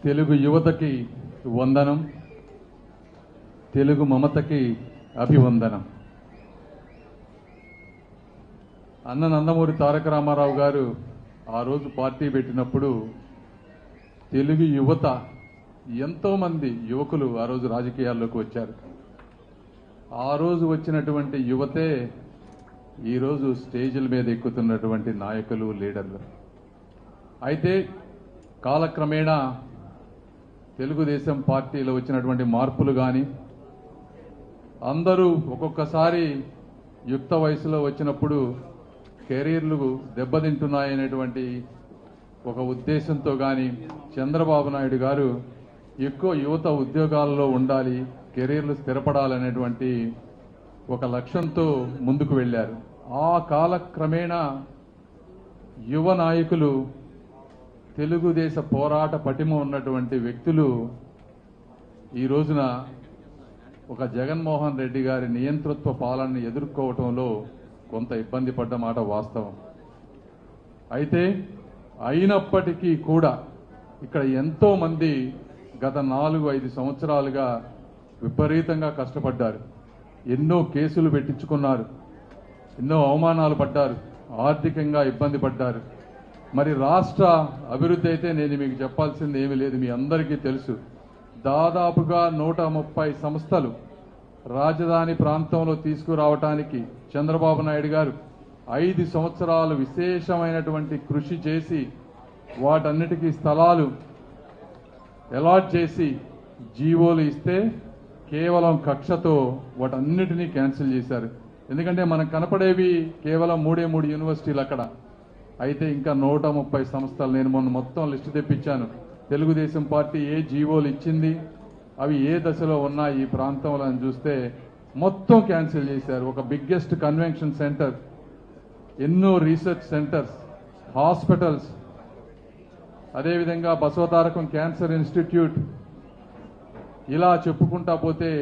తెలుగు యువతకి వందనం, తెలుగు మమతకి అభివందనం. అన్న నందమూరి తారక రామారావు గారు ఆ రోజు పార్టీ పెట్టినప్పుడు తెలుగు యువత ఎంతోమంది యువకులు ఆ రోజు రాజకీయాల్లోకి వచ్చారు. ఆ రోజు వచ్చినటువంటి యువతే ఈరోజు స్టేజ్ల మీద ఎక్కుతున్నటువంటి నాయకులు, లీడర్లు. అయితే కాలక్రమేణా తెలుగుదేశం పార్టీలో వచ్చినటువంటి మార్పులు కానీ, అందరూ ఒక్కొక్కసారి యుక్త వయసులో వచ్చినప్పుడు కెరీర్లు దెబ్బతింటున్నాయనేటువంటి ఒక ఉద్దేశంతో కానీ చంద్రబాబు నాయుడు గారు ఎక్కువ యువత ఉద్యోగాల్లో ఉండాలి, కెరీర్లు స్థిరపడాలనేటువంటి ఒక లక్ష్యంతో ముందుకు వెళ్ళారు. ఆ కాలక్రమేణా యువ నాయకులు, తెలుగుదేశ పోరాట పటిమ ఉన్నటువంటి వ్యక్తులు ఈ రోజున ఒక జగన్మోహన్ రెడ్డి గారి నియంతృత్వ పాలనని ఎదుర్కోవటంలో కొంత ఇబ్బంది పడ్డ మాట వాస్తవం. అయితే అయినప్పటికీ కూడా ఇక్కడ ఎంతో మంది గత 4-5 సంవత్సరాలుగా విపరీతంగా కష్టపడ్డారు. ఎన్నో కేసులు పెట్టించుకున్నారు, ఎన్నో అవమానాలు పడ్డారు, ఆర్థికంగా ఇబ్బంది పడ్డారు. మరి రాష్ట్ర అభివృద్ధి అయితే నేను మీకు చెప్పాల్సింది ఏమీ లేదు, మీ అందరికీ తెలుసు. దాదాపుగా 130 సంస్థలు రాజధాని ప్రాంతంలో తీసుకురావటానికి చంద్రబాబు నాయుడు గారు 5 సంవత్సరాలు విశేషమైనటువంటి కృషి చేసి వాటన్నిటికీ స్థలాలు అలాట్ చేసి జీవోలు ఇస్తే కేవలం కక్షతో వాటన్నిటినీ క్యాన్సిల్ చేశారు. ఎందుకంటే మనకు కనపడేవి కేవలం 3 యూనివర్సిటీలు అక్కడ. అయితే ఇంకా 130 సంస్థలు, నేను మొన్న మొత్తం లిస్టు తెప్పించాను. తెలుగుదేశం పార్టీ ఏ జీవోలు ఇచ్చింది, అవి ఏ దశలో ఉన్నాయి ఈ ప్రాంతంలో అని చూస్తే మొత్తం క్యాన్సిల్ చేశారు. ఒక బిగ్గెస్ట్ కన్వెన్షన్ సెంటర్, ఎన్నో రీసెర్చ్ సెంటర్స్, హాస్పిటల్స్, అదేవిధంగా బసవతారకం క్యాన్సర్ ఇన్స్టిట్యూట్, ఇలా చెప్పుకుంటా పోతే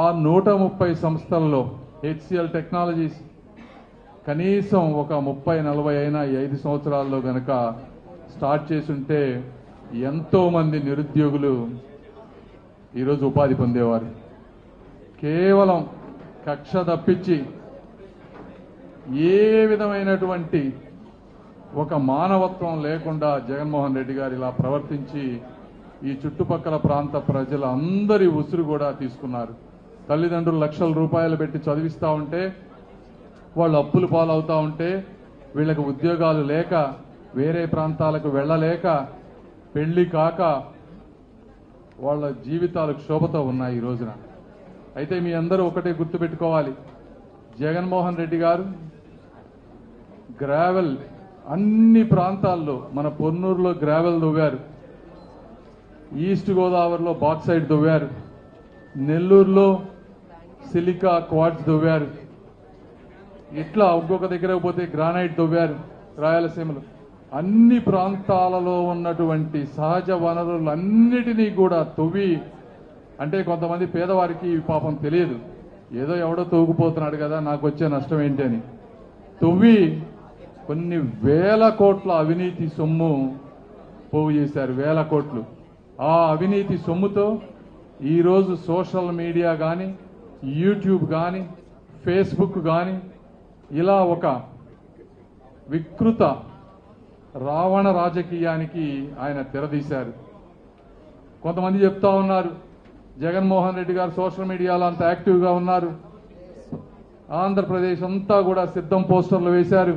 ఆ 130 సంస్థలలో హెచ్సిఎల్ టెక్నాలజీస్ కనీసం ఒక 30-40 అయినా ఈ 5 సంవత్సరాల్లో గనక స్టార్ట్ చేసుంటే ఎంతో మంది నిరుద్యోగులు ఈరోజు ఉపాధి పొందేవారు. కేవలం కక్ష తప్పించి ఏ విధమైనటువంటి ఒక మానవత్వం లేకుండా జగన్మోహన్ రెడ్డి గారు ఇలా ప్రవర్తించి ఈ చుట్టుపక్కల ప్రాంత ప్రజలందరి ఉసురు కూడా తీసుకున్నారు. తల్లిదండ్రులు లక్షల రూపాయలు పెట్టి చదివిస్తూ ఉంటే వాళ్ళు అప్పులు పాలవుతూ ఉంటే, వీళ్ళకి ఉద్యోగాలు లేక, వేరే ప్రాంతాలకు వెళ్ళలేక, పెళ్లి కాక వాళ్ళ జీవితాలు క్షోభతో ఉన్నాయి ఈ రోజున. అయితే మీ అందరూ ఒకటే గుర్తుపెట్టుకోవాలి, జగన్మోహన్ రెడ్డి గారు గ్రావెల్ అన్ని ప్రాంతాల్లో, మన పొన్నూరులో గ్రావెల్ దువ్వారు, ఈస్ట్ గోదావరిలో బాక్సైడ్ దువ్వారు, నెల్లూరులో సిలికా క్వార్ట్జ్ దువ్వారు, ఇట్లా ఒక్కొక్క దగ్గరకు పోతే గ్రానైట్ దువ్వారు. రాయలసీమలో అన్ని ప్రాంతాలలో ఉన్నటువంటి సహజ వనరులన్నిటినీ కూడా తవ్వి, అంటే కొంతమంది పేదవారికి పాపం తెలియదు, ఏదో ఎవడో తవ్వుకుపోతున్నాడు కదా నాకు వచ్చే నష్టం ఏంటి అని తవ్వి కొన్ని వేల కోట్ల అవినీతి సొమ్ము పోగు చేశారు. వేల కోట్లు. ఆ అవినీతి సొమ్ముతో ఈరోజు సోషల్ మీడియా కానీ, యూట్యూబ్ కానీ, ఫేస్బుక్ కానీ ఇలా ఒక వికృత రావణ రాజకీయానికి ఆయన తెరదీశారు. కొంతమంది చెప్తా ఉన్నారు, జగన్మోహన్ రెడ్డి గారు సోషల్ మీడియాలో అంత యాక్టివ్గా ఉన్నారు, ఆంధ్రప్రదేశ్ అంతా కూడా సిద్ధం పోస్టర్లు వేశారు,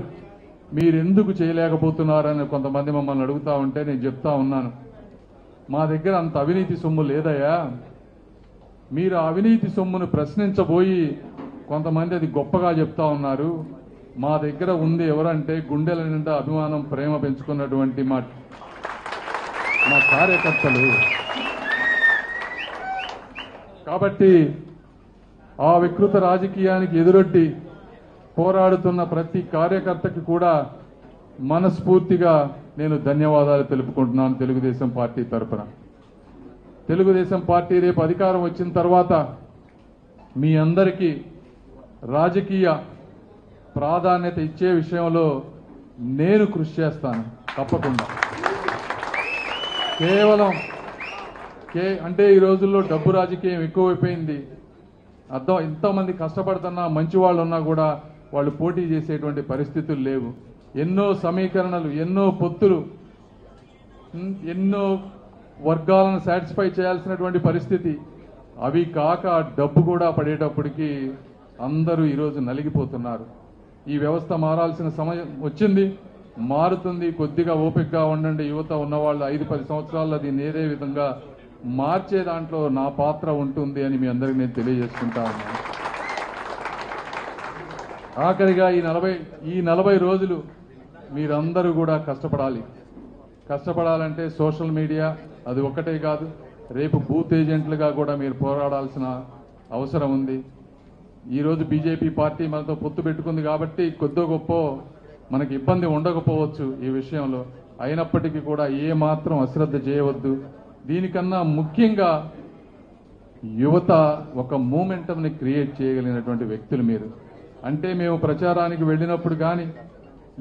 మీరెందుకు చేయలేకపోతున్నారని కొంతమంది మమ్మల్ని అడుగుతా ఉంటే నేను చెప్తా ఉన్నాను, మా దగ్గర అంత అవినీతి సొమ్ము లేదయ్యా. మీరు అవినీతి సొమ్మును ప్రశ్నించబోయి కొంతమంది అది గొప్పగా చెప్తా ఉన్నారు. మా దగ్గర ఉంది ఎవరంటే గుండెల నిండా అభిమానం, ప్రేమ పెంచుకున్నటువంటి మా కార్యకర్తలు. కాబట్టి ఆ వికృత రాజకీయానికి ఎదురొడ్డి పోరాడుతున్న ప్రతి కార్యకర్తకి కూడా మనస్ఫూర్తిగా నేను ధన్యవాదాలు తెలుపుకుంటున్నాను తెలుగుదేశం పార్టీ తరఫున. తెలుగుదేశం పార్టీ రేపు అధికారం వచ్చిన తర్వాత మీ అందరికీ రాజకీయ ప్రాధాన్యత ఇచ్చే విషయంలో నేను కృషి చేస్తాను తప్పకుండా. కేవలం అంటే ఈ రోజుల్లో డబ్బు రాజకీయం ఎక్కువైపోయింది. అర్థం, ఎంతోమంది కష్టపడుతున్నా మంచి వాళ్ళు ఉన్నా కూడా వాళ్ళు పోటీ చేసేటువంటి పరిస్థితులు లేవు. ఎన్నో సమీకరణలు, ఎన్నో పొత్తులు, ఎన్నో వర్గాలను సాటిస్ఫై చేయాల్సినటువంటి పరిస్థితి. అవి కాక డబ్బు కూడా పడేటప్పటికి అందరూ ఈరోజు నలిగిపోతున్నారు. ఈ వ్యవస్థ మారాల్సిన సమయం వచ్చింది, మారుతుంది. కొద్దిగా ఓపికగా ఉండండి. యువత ఉన్నవాళ్ళు 5-10 సంవత్సరాల్లో దీన్ని ఏదే విధంగా మార్చే దాంట్లో నా పాత్ర ఉంటుంది అని మీ అందరికీ నేను తెలియజేసుకుంటా ఉన్నాను. ఆఖరిగా ఈ 40 రోజులు మీరందరూ కూడా కష్టపడాలి. కష్టపడాలంటే సోషల్ మీడియా అది ఒక్కటే కాదు, రేపు బూత్ ఏజెంట్లుగా కూడా మీరు పోరాడాల్సిన అవసరం ఉంది. ఈరోజు బీజేపీ పార్టీ మనతో పొత్తు పెట్టుకుంది కాబట్టి కొద్దో గొప్ప మనకి ఇబ్బంది ఉండకపోవచ్చు ఈ విషయంలో. అయినప్పటికీ కూడా ఏ మాత్రం అశ్రద్ధ చేయవద్దు. దీనికన్నా ముఖ్యంగా యువత ఒక మూమెంటంని క్రియేట్ చేయగలిగినటువంటి వ్యక్తులు మీరు. అంటే మేము ప్రచారానికి వెళ్ళినప్పుడు కానీ,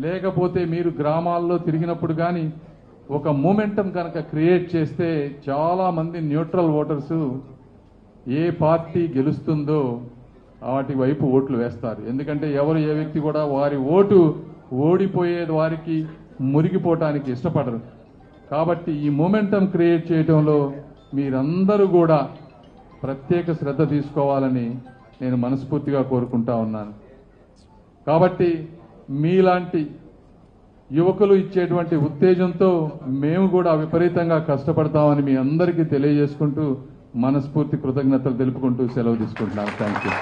లేకపోతే మీరు గ్రామాల్లో తిరిగినప్పుడు కానీ ఒక మూమెంటం కనుక క్రియేట్ చేస్తే చాలా మంది న్యూట్రల్ ఓటర్సు ఏ పార్టీ గెలుస్తుందో వాటి వైపు ఓట్లు వేస్తారు. ఎందుకంటే ఎవరు ఏ వ్యక్తి కూడా వారి ఓటు ఓడిపోయే వారికి మురిగిపోవటానికి ఇష్టపడరు. కాబట్టి ఈ మూమెంటం క్రియేట్ చేయడంలో మీరందరూ కూడా ప్రత్యేక శ్రద్ధ తీసుకోవాలని నేను మనస్ఫూర్తిగా కోరుకుంటా ఉన్నాను. కాబట్టి మీలాంటి యువకులు ఇచ్చేటువంటి ఉత్తేజంతో మేము కూడా విపరీతంగా కష్టపడతామని మీ అందరికీ తెలియజేసుకుంటూ మనస్ఫూర్తి కృతజ్ఞతలు తెలుపుకుంటూ సెలవు తీసుకుంటున్నాను. Thank you.